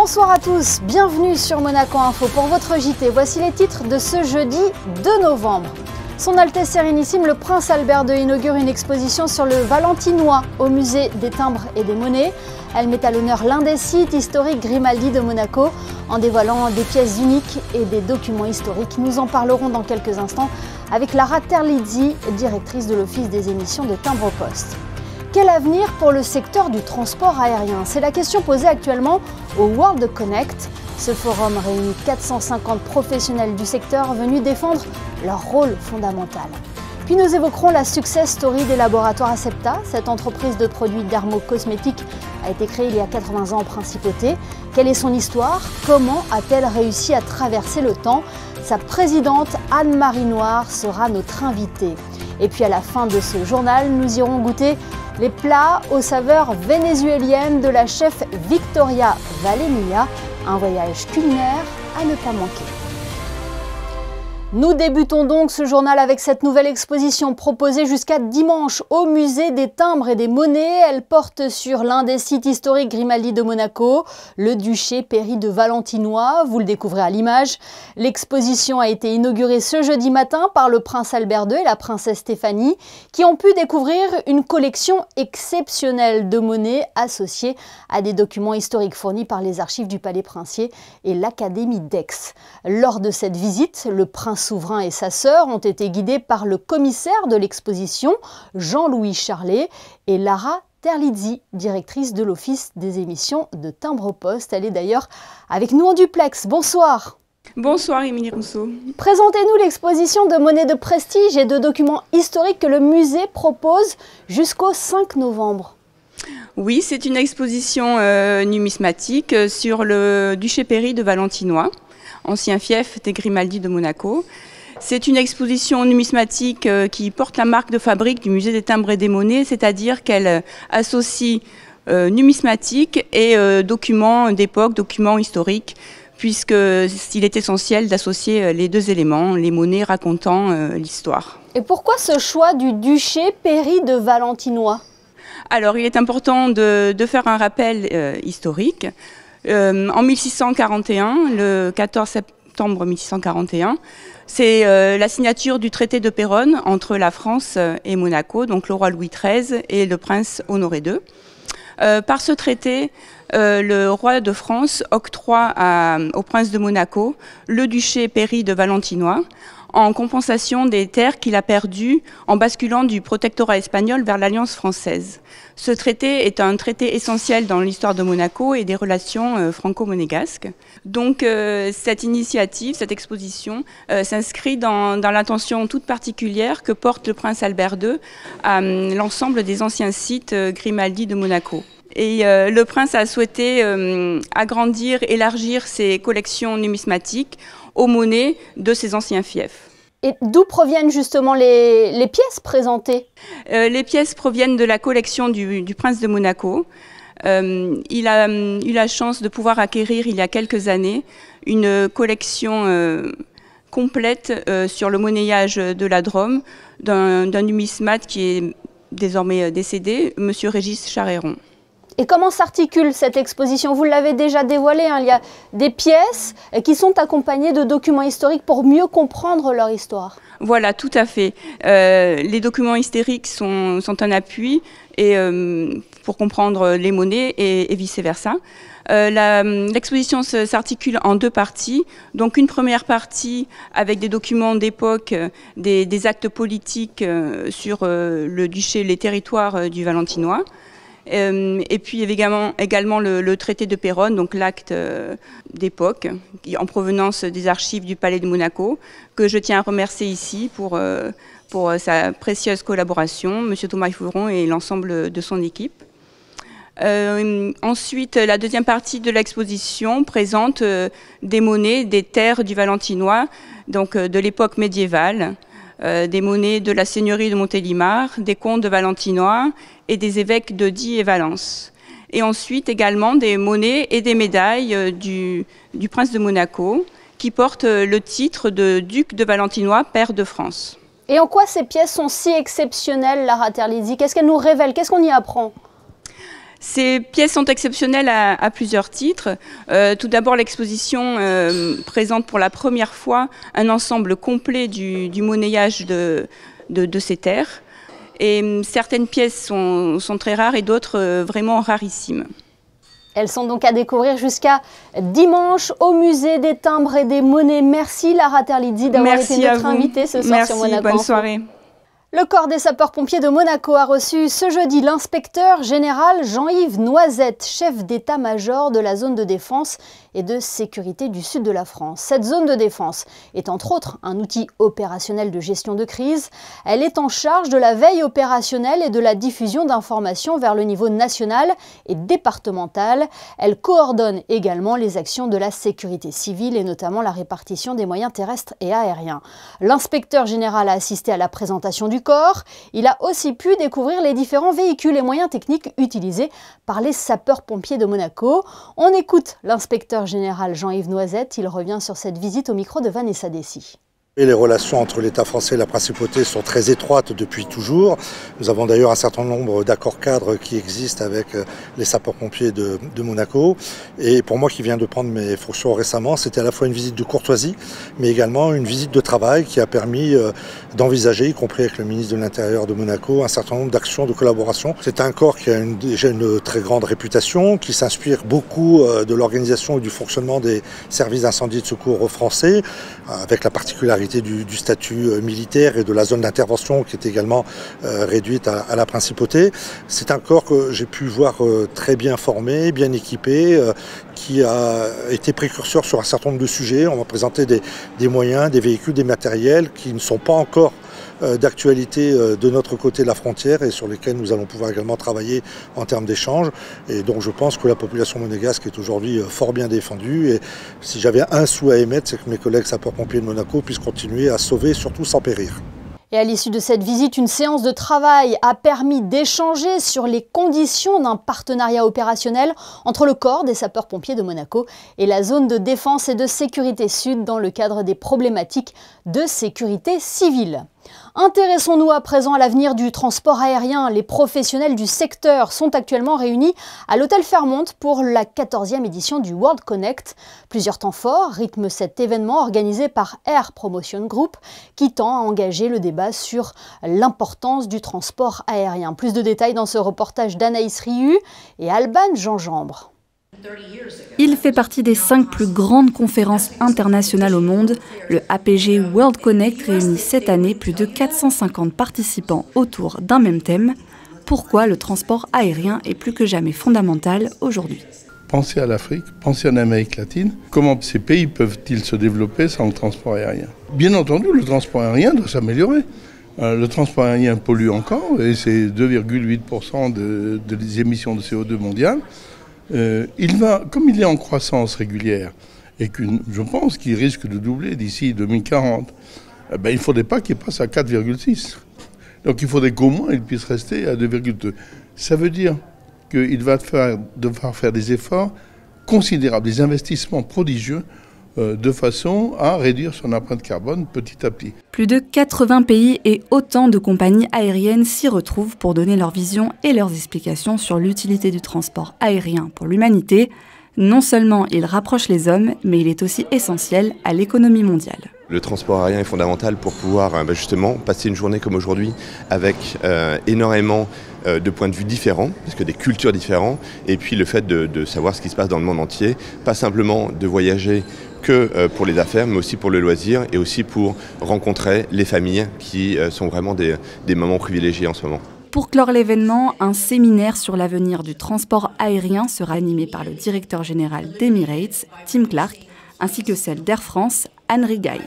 Bonsoir à tous, bienvenue sur Monaco Info pour votre JT. Voici les titres de ce jeudi 2 novembre. Son Altesse Sérénissime, le Prince Albert II inaugure une exposition sur le Valentinois au musée des timbres et des monnaies. Elle met à l'honneur l'un des sites historiques Grimaldi de Monaco en dévoilant des pièces uniques et des documents historiques. Nous en parlerons dans quelques instants avec Lara Terlizzi, directrice de l'Office des émissions de timbre-poste. Quel avenir pour le secteur du transport aérien? C'est la question posée actuellement au World Connect. Ce forum réunit 450 professionnels du secteur venus défendre leur rôle fondamental. Puis nous évoquerons la success story des laboratoires Acepta. Cette entreprise de produits dermocosmétiques a été créée il y a 80 ans en principauté. Quelle est son histoire? Comment a-t-elle réussi à traverser le temps? Sa présidente Anne-Marie Noir sera notre invitée. Et puis à la fin de ce journal, nous irons goûter les plats aux saveurs vénézuéliennes de la chef Victoria Valenilla. Un voyage culinaire à ne pas manquer. Nous débutons donc ce journal avec cette nouvelle exposition proposée jusqu'à dimanche au musée des timbres et des monnaies. Elle porte sur l'un des sites historiques Grimaldi de Monaco, le duché Péri de Valentinois. Vous le découvrez à l'image. L'exposition a été inaugurée ce jeudi matin par le prince Albert II et la princesse Stéphanie, qui ont pu découvrir une collection exceptionnelle de monnaies associées à des documents historiques fournis par les archives du Palais Princier et l'Académie d'Aix. Lors de cette visite, le prince souverain et sa sœur ont été guidés par le commissaire de l'exposition, Jean-Louis Charlet, et Lara Terlizzi, directrice de l'Office des émissions de timbre-poste. Elle est d'ailleurs avec nous en duplex. Bonsoir. Bonsoir Émilie Rousseau. Présentez-nous l'exposition de monnaies de prestige et de documents historiques que le musée propose jusqu'au 5 novembre. Oui, c'est une exposition numismatique sur le duché Péri de Valentinois, ancien fief des Grimaldi de Monaco. C'est une exposition numismatique qui porte la marque de fabrique du musée des timbres et des monnaies, c'est-à-dire qu'elle associe numismatique et documents d'époque, documents historiques, puisqu'il est essentiel d'associer les deux éléments, les monnaies racontant l'histoire. Et pourquoi ce choix du duché Péri de Valentinois? Alors, il est important de faire un rappel historique. En 1641, le 14 septembre 1641, c'est la signature du traité de Péronne entre la France et Monaco, donc le roi Louis XIII et le prince Honoré II. Par ce traité, le roi de France octroie au prince de Monaco le duché Péri de Valentinois en compensation des terres qu'il a perdues en basculant du protectorat espagnol vers l'Alliance française. Ce traité est un traité essentiel dans l'histoire de Monaco et des relations franco-monégasques. Donc cette initiative, cette exposition s'inscrit dans l'intention toute particulière que porte le prince Albert II à l'ensemble des anciens sites Grimaldi de Monaco. Et le prince a souhaité agrandir, élargir ses collections numismatiques aux monnaies de ses anciens fiefs. Et d'où proviennent justement les pièces présentées? Les pièces proviennent de la collection du prince de Monaco. Il a eu la chance de pouvoir acquérir il y a quelques années une collection complète sur le monnayage de la Drôme d'un numismate qui est désormais décédé, M. Régis Charéron. Et comment s'articule cette exposition? Vous l'avez déjà dévoilé, hein, il y a des pièces qui sont accompagnées de documents historiques pour mieux comprendre leur histoire. Voilà, tout à fait. Les documents historiques sont un appui pour comprendre les monnaies et vice-versa. L'exposition s'articule en deux parties. Donc une première partie avec des documents d'époque, des actes politiques sur le duché, les territoires du Valentinois. Et puis également le traité de Péronne, donc l'acte d'époque, en provenance des archives du Palais de Monaco, que je tiens à remercier ici pour sa précieuse collaboration, M. Thomas Fouron et l'ensemble de son équipe. Ensuite, la deuxième partie de l'exposition présente des monnaies des terres du Valentinois, donc de l'époque médiévale, des monnaies de la seigneurie de Montélimar, des comtes de Valentinois et des évêques de Die et Valence. Et ensuite également des monnaies et des médailles du prince de Monaco qui portent le titre de duc de Valentinois, pair de France. Et en quoi ces pièces sont si exceptionnelles, Lara Terlizzi? Qu'est-ce qu'elles nous révèlent? Qu'est-ce qu'on y apprend? Ces pièces sont exceptionnelles à plusieurs titres. Tout d'abord, l'exposition présente pour la première fois un ensemble complet du monnayage de ces terres. Et certaines pièces sont très rares et d'autres vraiment rarissimes. Elles sont donc à découvrir jusqu'à dimanche au musée des timbres et des monnaies. Merci Lara Terlizzi d'avoir été notre invitée ce soir sur Monaco. Bonne soirée. Le corps des sapeurs-pompiers de Monaco a reçu ce jeudi l'inspecteur général Jean-Yves Noisette, chef d'état-major de la zone de défense et de sécurité du sud de la France. Cette zone de défense est entre autres un outil opérationnel de gestion de crise. Elle est en charge de la veille opérationnelle et de la diffusion d'informations vers le niveau national et départemental. Elle coordonne également les actions de la sécurité civile et notamment la répartition des moyens terrestres et aériens. L'inspecteur général a assisté à la présentation du corps. Il a aussi pu découvrir les différents véhicules et moyens techniques utilisés par les sapeurs-pompiers de Monaco. On écoute l'inspecteur général Jean-Yves Noisette. Il revient sur cette visite au micro de Vanessa Dessy. Et les relations entre l'État français et la principauté sont très étroites depuis toujours. Nous avons d'ailleurs un certain nombre d'accords cadres qui existent avec les sapeurs-pompiers de Monaco. Et pour moi qui viens de prendre mes fonctions récemment, c'était à la fois une visite de courtoisie, mais également une visite de travail qui a permis d'envisager, y compris avec le ministre de l'Intérieur de Monaco, un certain nombre d'actions de collaboration. C'est un corps qui a déjà une très grande réputation, qui s'inspire beaucoup de l'organisation et du fonctionnement des services d'incendie et de secours français, avec la particularité du statut militaire et de la zone d'intervention qui est également réduite à la principauté. C'est un corps que j'ai pu voir très bien formé, bien équipé, qui a été précurseur sur un certain nombre de sujets. On va présenter des moyens, des véhicules, des matériels qui ne sont pas encore d'actualité de notre côté de la frontière et sur lesquels nous allons pouvoir également travailler en termes d'échanges. Et donc je pense que la population monégasque est aujourd'hui fort bien défendue. Et si j'avais un souhait à émettre, c'est que mes collègues sapeurs-pompiers de Monaco puissent continuer à sauver, surtout sans périr. Et à l'issue de cette visite, une séance de travail a permis d'échanger sur les conditions d'un partenariat opérationnel entre le corps des sapeurs-pompiers de Monaco et la zone de défense et de sécurité sud dans le cadre des problématiques de sécurité civile. Intéressons-nous à présent à l'avenir du transport aérien. Les professionnels du secteur sont actuellement réunis à l'hôtel Fairmont pour la 14e édition du World Connect. Plusieurs temps forts rythment cet événement organisé par Air Promotion Group qui tend à engager le débat sur l'importance du transport aérien. Plus de détails dans ce reportage d'Anaïs Riu et Alban Gingembre. Il fait partie des 5 plus grandes conférences internationales au monde. Le APG World Connect réunit cette année plus de 450 participants autour d'un même thème. Pourquoi le transport aérien est plus que jamais fondamental aujourd'hui? Pensez à l'Afrique, pensez en Amérique latine. Comment ces pays peuvent-ils se développer sans le transport aérien? Bien entendu, le transport aérien doit s'améliorer. Le transport aérien pollue encore et c'est 2,8% des émissions de CO2 mondiales. Comme il est en croissance régulière et je pense qu'il risque de doubler d'ici 2040, il ne faudrait pas qu'il passe à 4,6. Donc il faudrait qu'au moins il puisse rester à 2,2. Ça veut dire qu'il va devoir faire des efforts considérables, des investissements prodigieux de façon à réduire son empreinte carbone petit à petit. Plus de 80 pays et autant de compagnies aériennes s'y retrouvent pour donner leur vision et leurs explications sur l'utilité du transport aérien pour l'humanité. Non seulement il rapproche les hommes, mais il est aussi essentiel à l'économie mondiale. Le transport aérien est fondamental pour pouvoir justement passer une journée comme aujourd'hui avec énormément de points de vue différents, parce que des cultures différentes, et puis le fait de savoir ce qui se passe dans le monde entier, pas simplement de voyager que pour les affaires, mais aussi pour le loisir et aussi pour rencontrer les familles qui sont vraiment des moments privilégiés en ce moment. Pour clore l'événement, un séminaire sur l'avenir du transport aérien sera animé par le directeur général d'Emirates, Tim Clark, ainsi que celle d'Air France, Anne Rigaille.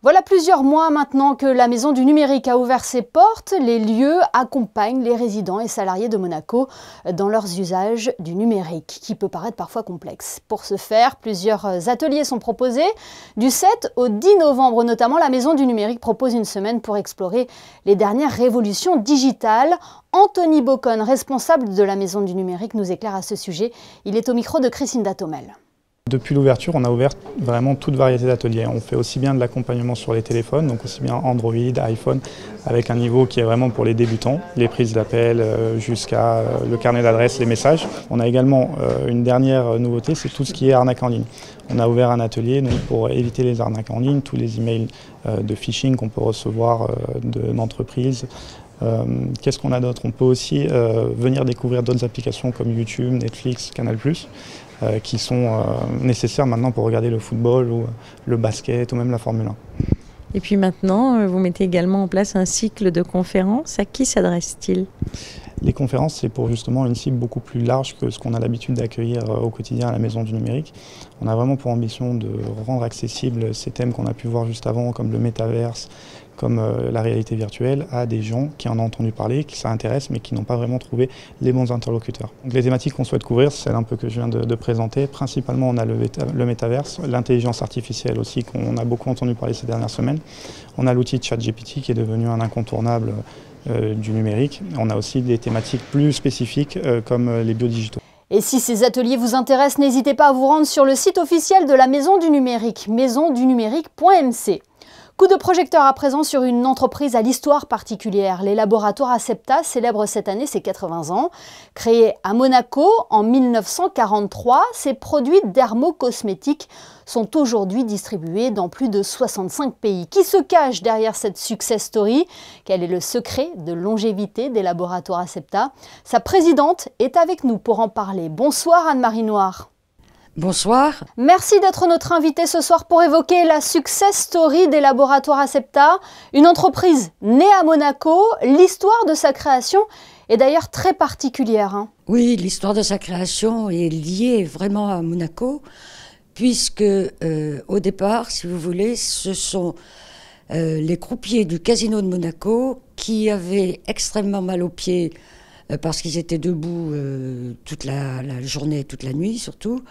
Voilà plusieurs mois maintenant que la Maison du Numérique a ouvert ses portes. Les lieux accompagnent les résidents et salariés de Monaco dans leurs usages du numérique, qui peut paraître parfois complexe. Pour ce faire, plusieurs ateliers sont proposés. Du 7 au 10 novembre notamment, la Maison du Numérique propose une semaine pour explorer les dernières révolutions digitales. Anthony Bocon, responsable de la Maison du Numérique, nous éclaire à ce sujet. Il est au micro de Christine Datomel. Depuis l'ouverture, on a ouvert vraiment toute variété d'ateliers. On fait aussi bien de l'accompagnement sur les téléphones, donc aussi bien Android, iPhone, avec un niveau qui est vraiment pour les débutants, les prises d'appel jusqu'à le carnet d'adresses, les messages. On a également une dernière nouveauté, c'est tout ce qui est arnaque en ligne. On a ouvert un atelier donc, pour éviter les arnaques en ligne, tous les emails de phishing qu'on peut recevoir d'entreprises. Qu'est-ce qu'on a d'autre? On peut aussi venir découvrir d'autres applications comme YouTube, Netflix, Canal+, qui sont nécessaires maintenant pour regarder le football ou le basket ou même la Formule 1. Et puis maintenant, vous mettez également en place un cycle de conférences. À qui s'adresse-t-il? Les conférences, c'est pour justement une cible beaucoup plus large que ce qu'on a l'habitude d'accueillir au quotidien à la Maison du Numérique. On a vraiment pour ambition de rendre accessibles ces thèmes qu'on a pu voir juste avant, comme le métaverse, comme la réalité virtuelle, à des gens qui en ont entendu parler, qui s'intéressent, mais qui n'ont pas vraiment trouvé les bons interlocuteurs. Donc, les thématiques qu'on souhaite couvrir, c'est celles un peu que je viens de présenter. Principalement, on a le métaverse, l'intelligence artificielle aussi, qu'on a beaucoup entendu parler ces dernières semaines. On a l'outil ChatGPT qui est devenu un incontournable du numérique. On a aussi des thématiques plus spécifiques comme les biodigitaux. Et si ces ateliers vous intéressent, n'hésitez pas à vous rendre sur le site officiel de la Maison du Numérique, maisondunumérique.mc. Coup de projecteur à présent sur une entreprise à l'histoire particulière. Les laboratoires Acepta célèbrent cette année ses 80 ans. Créés à Monaco en 1943, ces produits dermocosmétiques sont aujourd'hui distribués dans plus de 65 pays. Qui se cache derrière cette success story? Quel est le secret de longévité des laboratoires Acepta? Sa présidente est avec nous pour en parler. Bonsoir Anne-Marie Noir. Bonsoir. Merci d'être notre invitée ce soir pour évoquer la success story des laboratoires Acepta, une entreprise née à Monaco. L'histoire de sa création est d'ailleurs très particulière. Oui, l'histoire de sa création est liée vraiment à Monaco, puisque au départ, si vous voulez, ce sont les croupiers du casino de Monaco qui avaient extrêmement mal aux pieds parce qu'ils étaient debout toute la journée, toute la nuit surtout,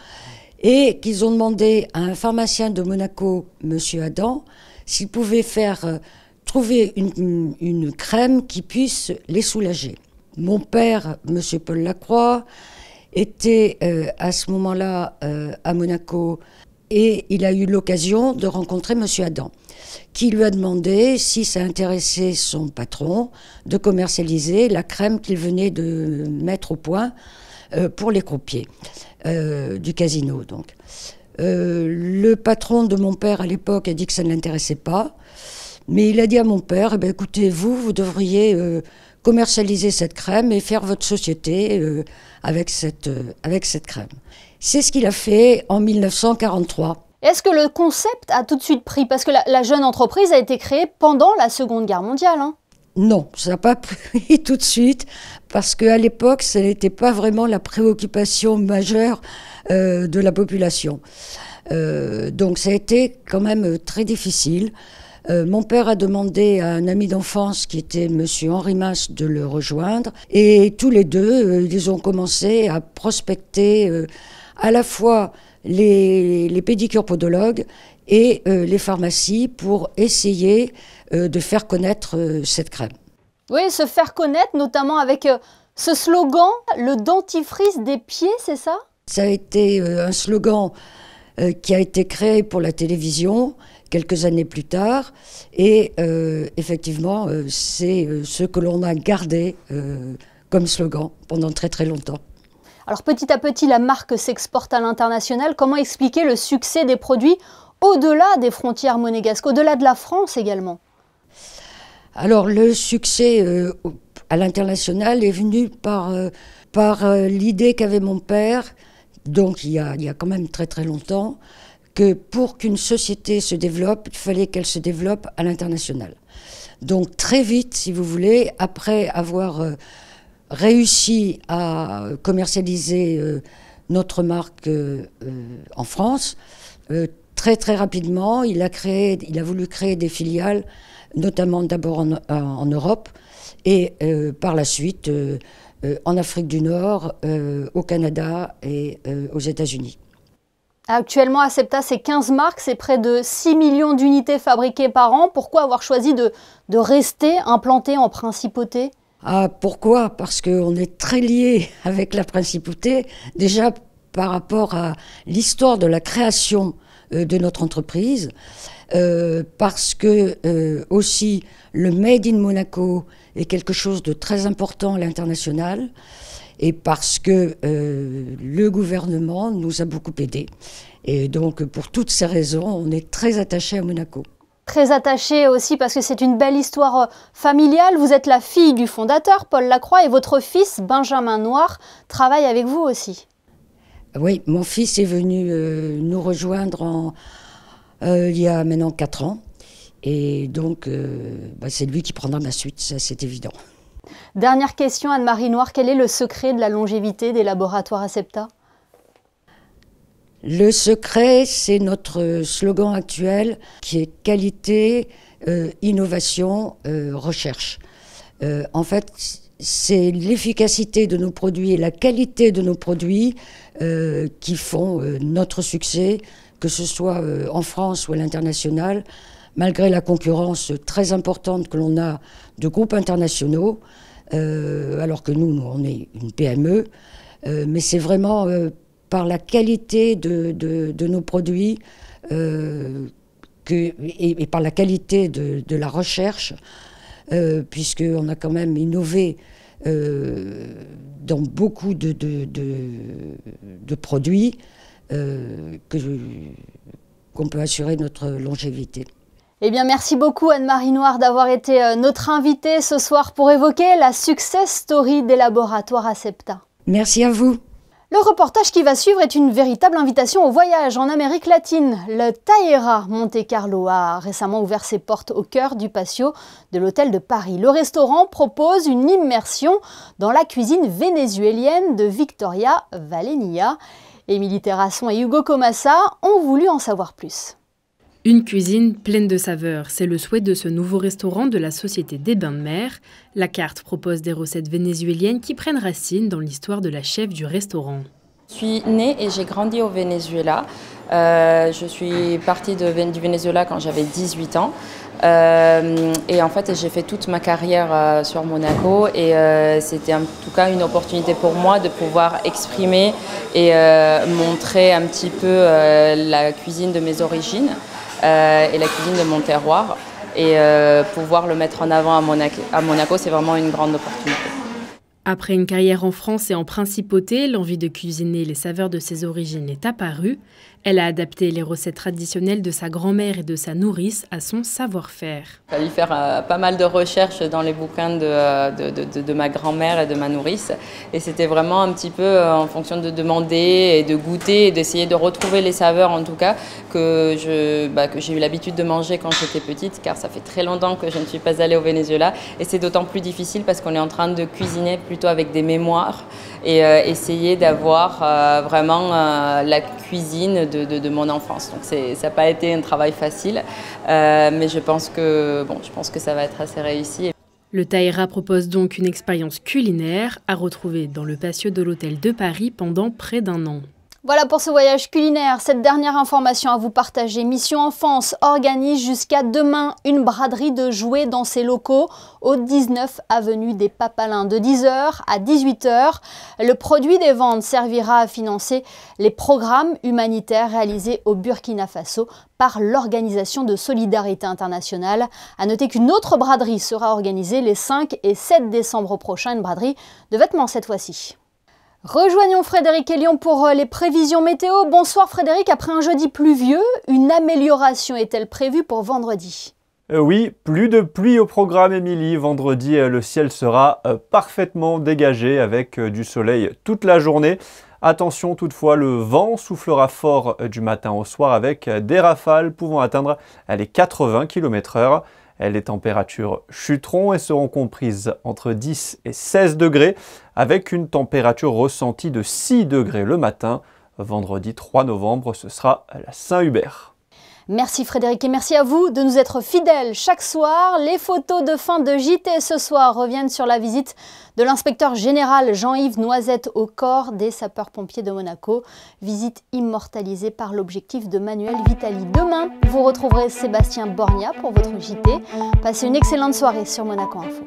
et qu'ils ont demandé à un pharmacien de Monaco, Monsieur Adam, s'il pouvait trouver une crème qui puisse les soulager. Mon père, Monsieur Paul Lacroix, était à ce moment-là à Monaco et il a eu l'occasion de rencontrer Monsieur Adam, qui lui a demandé si ça intéressait son patron de commercialiser la crème qu'il venait de mettre au point pour les croupiers du casino. Donc. Le patron de mon père à l'époque a dit que ça ne l'intéressait pas, mais il a dit à mon père, écoutez, vous devriez commercialiser cette crème et faire votre société avec cette crème. C'est ce qu'il a fait en 1943. Est-ce que le concept a tout de suite pris? Parce que la jeune entreprise a été créée pendant la Seconde Guerre mondiale. Non, ça n'a pas pris tout de suite, parce qu'à l'époque, ce n'était pas vraiment la préoccupation majeure de la population. Donc ça a été quand même très difficile. Mon père a demandé à un ami d'enfance qui était Monsieur Henri Mas de le rejoindre, et tous les deux, ils ont commencé à prospecter à la fois les pédicures podologues et les pharmacies pour essayer de faire connaître cette crème. Oui, se faire connaître notamment avec ce slogan, le dentifrice des pieds, c'est ça? Ça a été un slogan qui a été créé pour la télévision quelques années plus tard, et effectivement, c'est ce que l'on a gardé comme slogan pendant très très longtemps. Alors petit à petit, la marque s'exporte à l'international. Comment expliquer le succès des produits au-delà des frontières monégasques, au-delà de la France également? Alors le succès à l'international est venu par l'idée qu'avait mon père, donc il y a quand même très très longtemps, que pour qu'une société se développe, il fallait qu'elle se développe à l'international. Donc très vite, si vous voulez, après avoir réussi à commercialiser notre marque en France, très très rapidement, il a voulu créer des filiales, notamment d'abord en Europe, et par la suite en Afrique du Nord, au Canada et aux États-Unis. Actuellement, Acepta, c'est 15 marques, c'est près de 6 millions d'unités fabriquées par an. Pourquoi avoir choisi de rester implanté en principauté? Pourquoi? Parce qu'on est très lié avec la principauté, déjà par rapport à l'histoire de la création de notre entreprise, parce que aussi le Made in Monaco est quelque chose de très important à l'international, et parce que le gouvernement nous a beaucoup aidés. Et donc pour toutes ces raisons, on est très attachés à Monaco. Très attaché aussi parce que c'est une belle histoire familiale. Vous êtes la fille du fondateur, Paul Lacroix, et votre fils, Benjamin Noir, travaille avec vous aussi. Oui, mon fils est venu nous rejoindre il y a maintenant 4 ans. Et donc, c'est lui qui prendra ma suite, ça c'est évident. Dernière question, Anne-Marie Noir, quel est le secret de la longévité des laboratoires Acepta ? Le secret, c'est notre slogan actuel qui est qualité, innovation, recherche. En fait, c'est l'efficacité de nos produits et la qualité de nos produits qui font notre succès, que ce soit en France ou à l'international, malgré la concurrence très importante que l'on a de groupes internationaux, alors que nous, on est une PME, mais c'est vraiment par la qualité de nos produits et par la qualité de la recherche, puisqu'on a quand même innové dans beaucoup de produits qu'on peut assurer notre longévité. Eh bien, merci beaucoup Anne-Marie Noir d'avoir été notre invitée ce soir pour évoquer la success story des laboratoires Acepta. Merci à vous. Le reportage qui va suivre est une véritable invitation au voyage en Amérique latine. Le Taïra Monte Carlo a récemment ouvert ses portes au cœur du patio de l'hôtel de Paris. Le restaurant propose une immersion dans la cuisine vénézuélienne de Victoria Valenia. Émilie Terrasson et Hugo Comassa ont voulu en savoir plus. Une cuisine pleine de saveurs, c'est le souhait de ce nouveau restaurant de la Société des Bains de Mer. La carte propose des recettes vénézuéliennes qui prennent racine dans l'histoire de la chef du restaurant. Je suis née et j'ai grandi au Venezuela. Je suis partie du Venezuela quand j'avais 18 ans. Et en fait, j'ai fait toute ma carrière sur Monaco et c'était en tout cas une opportunité pour moi de pouvoir exprimer et montrer un petit peu la cuisine de mes origines. Et la cuisine de mon terroir. Et pouvoir le mettre en avant à Monaco, c'est vraiment une grande opportunité. Après une carrière en France et en principauté, l'envie de cuisiner les saveurs de ses origines est apparue. Elle a adapté les recettes traditionnelles de sa grand-mère et de sa nourrice à son savoir-faire. Il fallait faire pas mal de recherches dans les bouquins de ma grand-mère et de ma nourrice. Et c'était vraiment un petit peu en fonction de demander et de goûter et d'essayer de retrouver les saveurs en tout cas que j'ai eu l'habitude de manger quand j'étais petite, car ça fait très longtemps que je ne suis pas allée au Venezuela. Et c'est d'autant plus difficile parce qu'on est en train de cuisiner plutôt avec des mémoires et essayer d'avoir vraiment la cuisine de mon enfance. Donc ça n'a pas été un travail facile, mais je pense que ça va être assez réussi. Le Taïra propose donc une expérience culinaire à retrouver dans le patio de l'hôtel de Paris pendant près d'1 an. Voilà pour ce voyage culinaire. Cette dernière information à vous partager. Mission Enfance organise jusqu'à demain une braderie de jouets dans ses locaux au 19 avenue des Papalins de 10h à 18h. Le produit des ventes servira à financer les programmes humanitaires réalisés au Burkina Faso par l'Organisation de Solidarité Internationale. À noter qu'une autre braderie sera organisée les 5 et 7 décembre prochains, une braderie de vêtements cette fois-ci. Rejoignons Frédéric et Lyon pour les prévisions météo. Bonsoir Frédéric, après un jeudi pluvieux, une amélioration est-elle prévue pour vendredi ? Oui, plus de pluie au programme Émilie. Vendredi, le ciel sera parfaitement dégagé avec du soleil toute la journée. Attention toutefois, le vent soufflera fort du matin au soir avec des rafales pouvant atteindre les 80 km/h. Les températures chuteront et seront comprises entre 10 et 16 degrés avec une température ressentie de 6 degrés le matin. Vendredi 3 novembre, ce sera la Saint-Hubert. Merci Frédéric et merci à vous de nous être fidèles chaque soir. Les photos de fin de JT ce soir reviennent sur la visite de l'inspecteur général Jean-Yves Noisette au corps des sapeurs-pompiers de Monaco. Visite immortalisée par l'objectif de Manuel Vitali. Demain, vous retrouverez Sébastien Borgna pour votre JT. Passez une excellente soirée sur Monaco Info.